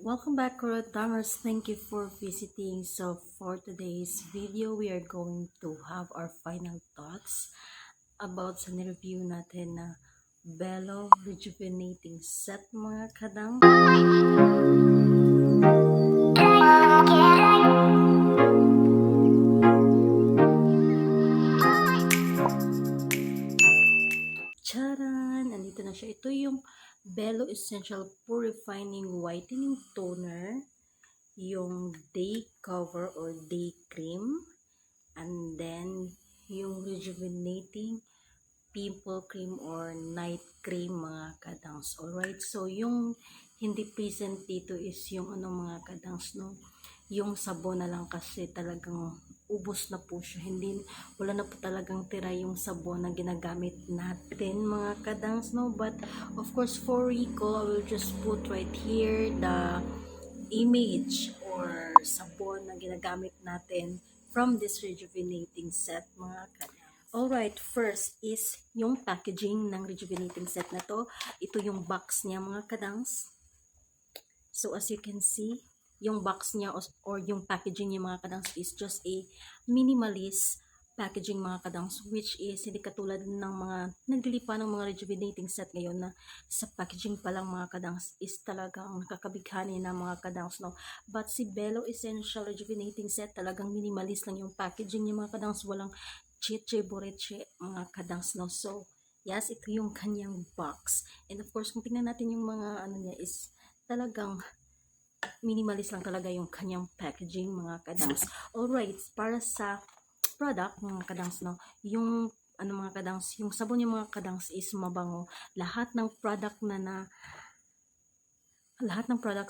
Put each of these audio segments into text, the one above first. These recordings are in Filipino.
Welcome back, Tamers. Thank you for visiting. So for today's video, we are going to have our final thoughts about sa nireview natin na Bello Rejuvenating Set, mga kadang. Charan! Andito na siya. Ito yung Bello Essential Purifying Whitening Toner, yung day cover or day cream, and then yung rejuvenating pimple cream or night cream, mga kadangs. Alright, so yung hindi present dito is yung mga kadangs, no? Yung sabon na lang kasi talagang ubos na po siya. Wala na po talagang tira yung sabon na ginagamit natin, mga kadangs, no? But of course, for recall, I will just put right here the image or sabon na ginagamit natin from this rejuvenating set, mga kadangs. Alright, first is yung packaging ng rejuvenating set na to. Ito yung box niya, mga kadangs. So as you can see, yung box niya or yung packaging niya, mga kadangs, is just a minimalist packaging, mga kadangs, which is hindi katulad ng mga naglilipa ng mga rejuvenating set ngayon na sa packaging pa lang, mga kadangs, is talagang nakakabighani na, mga kadangs, no? But si Bello Essential Rejuvenating Set, talagang minimalist lang yung packaging niya, mga kadangs, walang chiche boreche, mga kadangs, no? So yes, ito yung kanyang box. And of course, kung tingnan natin yung mga niya, is talagang minimalist lang talaga yung kanyang packaging, mga kadangs. Alright, para sa product, mga kadangs, no, yung mga kadangs, yung sabon yung mga kadangs is mabango. Lahat ng product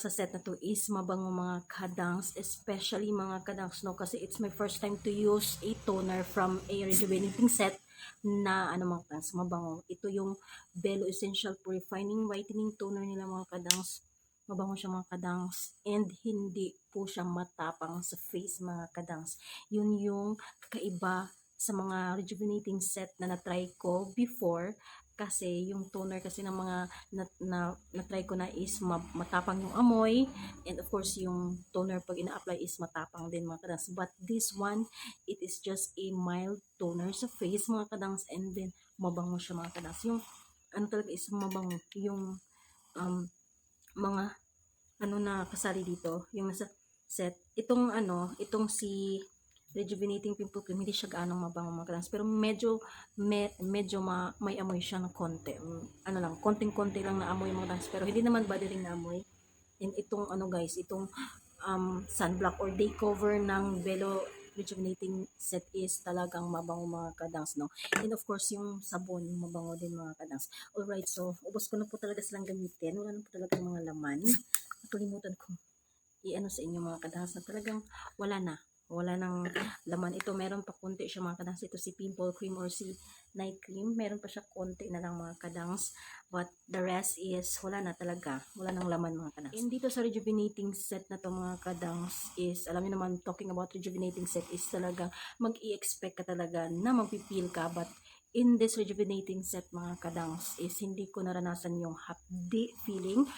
sa set na to is mabango, mga kadangs, especially mga kadangs, no, kasi it's my first time to use a toner from a rejuvenating set na mga kadangs, mabango. Ito yung Bello Essential Purifying Whitening Toner nila, mga kadangs. Mabango siya, mga kadangs, and hindi po siya matapang sa face, mga kadangs. Yun yung kakaiba sa mga rejuvenating set na na-try ko before, kasi yung toner kasi ng mga na-try ko na is matapang yung amoy, and of course yung toner pag ina-apply is matapang din, mga kadangs. But this one, it is just a mild toner sa face, mga kadangs, and then mabango siya, mga kadangs. Yung talaga is mabango yung mga na kasali dito, yung nasa set. Itong si rejuvenating pimple cream, hindi siya gaano mabango, mga kadangs, pero medyo may amoy siya ng konti. Konting-konti lang na amoy, mga kadangs, pero hindi naman bothering na amoy. And itong guys, itong sunblock or day cover ng Bello Rejuvenating Set is talagang mabango, mga kadangs, no? And of course, yung sabon, mabango din, mga kadangs. Alright, so ubos ko na po talaga silang gamitin. Wala na po talaga mga laman. Nakalimutan ko sa inyo, mga kadangs, na talagang wala nang laman. Ito meron pa konti siya, mga kadangs. Ito si pimple cream or si night cream, meron pa siya konti na lang, mga kadangs, but the rest is wala na talaga, wala nang laman, mga kadangs. And dito sa rejuvenating set na to, mga kadangs, is alam niyo naman, talking about rejuvenating set is talaga mag-i-expect ka talaga na magpipil ka, but in this rejuvenating set, mga kadangs, is hindi ko naranasan yung hapdi feeling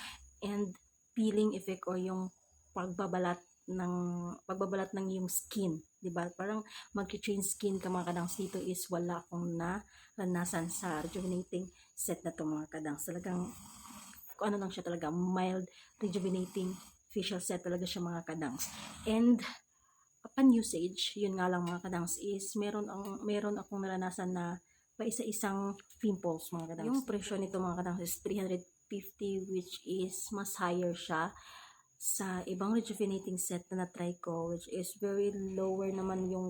and peeling effect or yung pagbabalat ng yung skin, 'di ba? Parang mag-change skin ka, mga kadangs. Dito is wala akong naranasan sa rejuvenating set na to, mga kadangs. Talagang lang siya talaga, mild rejuvenating facial set talaga siya, mga kadangs. And upon usage, yun nga lang, mga kadangs, is meron akong naranasan na pa isa-isang pimples, mga kadangs. Yung presyo nito, mga kadangs, is 350, which is mas higher siya sa ibang rejuvenating set na na-try ko, which is very lower naman yung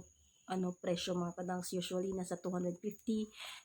presyo, mga kadangs. Usually nasa 250,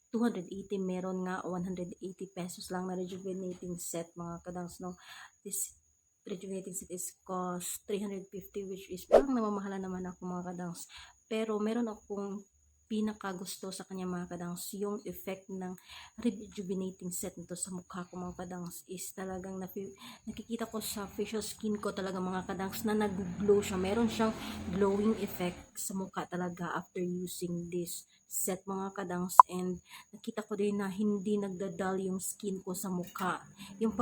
280, meron nga 180 pesos lang na rejuvenating set, mga kadangs, no? This rejuvenating set is cost 350, which is parang namamahala naman ako, mga kadangs. Pero meron akong pinakagusto sa kanya, mga kadangs, yung effect ng rejuvenating set nito sa mukha ko, mga kadangs, is talagang nakikita ko sa facial skin ko talaga, mga kadangs, na nag-glow siya. Meron siyang glowing effect sa mukha talaga after using this set, mga kadangs. And nakita ko din na hindi nagdadal yung skin ko sa mukha. Yung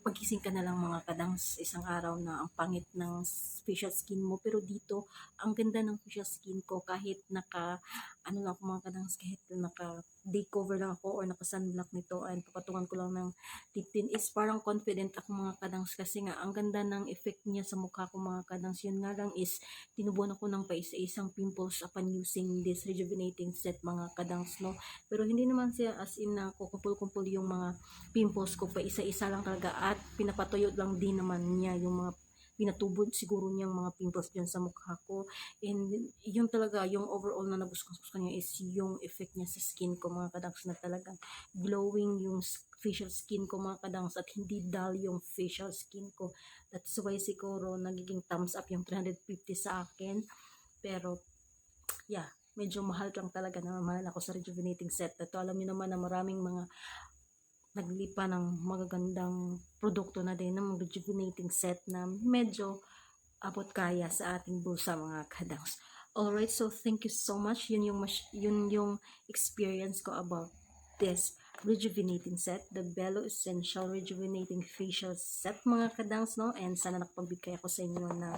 pagising ka na lang mga kadangs isang araw na ang pangit ng facial skin mo, pero dito ang ganda ng facial skin ko kahit naka ano lang ako mga kadangs, kahit naka day cover lang ako or naka sunblock nito and papatungan ko lang ng tip tin is parang confident ako mga kadangs kasi nga ang ganda ng effect niya sa mukha ko mga kadangs. Yun nga lang is tinubuan ako ng paisa-isang pimples upon using this rejuvenating set mga kadangs, no, pero hindi naman siya as in na kukumpul-kumpul yung mga pimples ko, pa isa-isa lang talaga at pinapatuyo lang din naman niya yung mga pinatubod siguro niyang mga pimples dyan sa mukha ko. And yun talaga, yung overall na nagustuhan ko niya is yung effect niya sa skin ko mga kadangs, na talagang glowing yung facial skin ko mga kadangs at hindi dull yung facial skin ko. That's why siguro nagiging thumbs up yung 350 sa akin. Pero yeah, medyo mahal lang talaga, na mahal ako sa rejuvenating set. Ito alam niyo naman na maraming mga naglipa ng magagandang produkto na din ng rejuvenating set na medyo abot kaya sa ating bulsa mga kadangs. Alright, so thank you so much. Yun yung experience ko about this rejuvenating set, the Bello Essential Rejuvenating Facial Set mga kadangs, no? And sana nakapagbigay ako sa inyo ng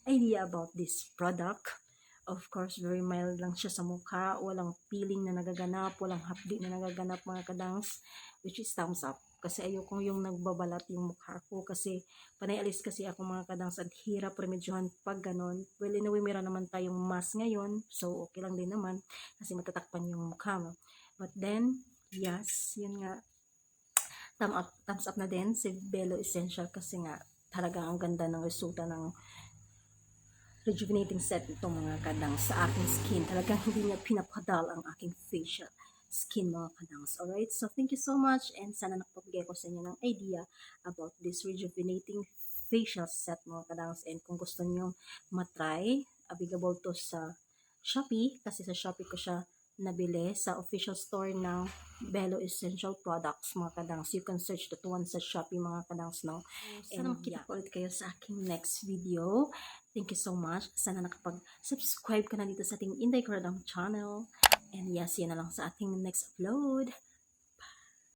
idea about this product. Of course, very mild lang siya sa mukha, walang peeling na nagaganap, walang hapdi na nagaganap mga kadangs, which is thumbs up. Kasi ayoko yung nagbabalat yung mukha ko kasi panay alis kasi ako mga kadangs at hirap remedyohan pag ganon. Well, anyway, meron naman tayong mask ngayon, so okay lang din naman kasi matatakpan yung mukha mo. But then, yes, yun nga, thumbs up na din si Bello Essential kasi nga talaga ang ganda ng resulta ng rejuvenating set itong mga kadangs sa aking skin. Talagang hindi niya pinapadal ang aking facial skin mga kadangs. Alright, so thank you so much and sana nakapagay ko sa inyo ng idea about this rejuvenating facial set mga kadangs. And kung gusto niyo matry, available to sa Shopee kasi sa Shopee ko siya nabili sa official store ng Bello Essential Products mga kadangs. You can search that one sa Shopee mga kadangs, no? Sana makita ko ulit kayo sa aking next video. Thank you so much. Sana nakapag-subscribe ka na dito sa ating Inday Karadang channel. And yes, yan na lang sa ating next upload.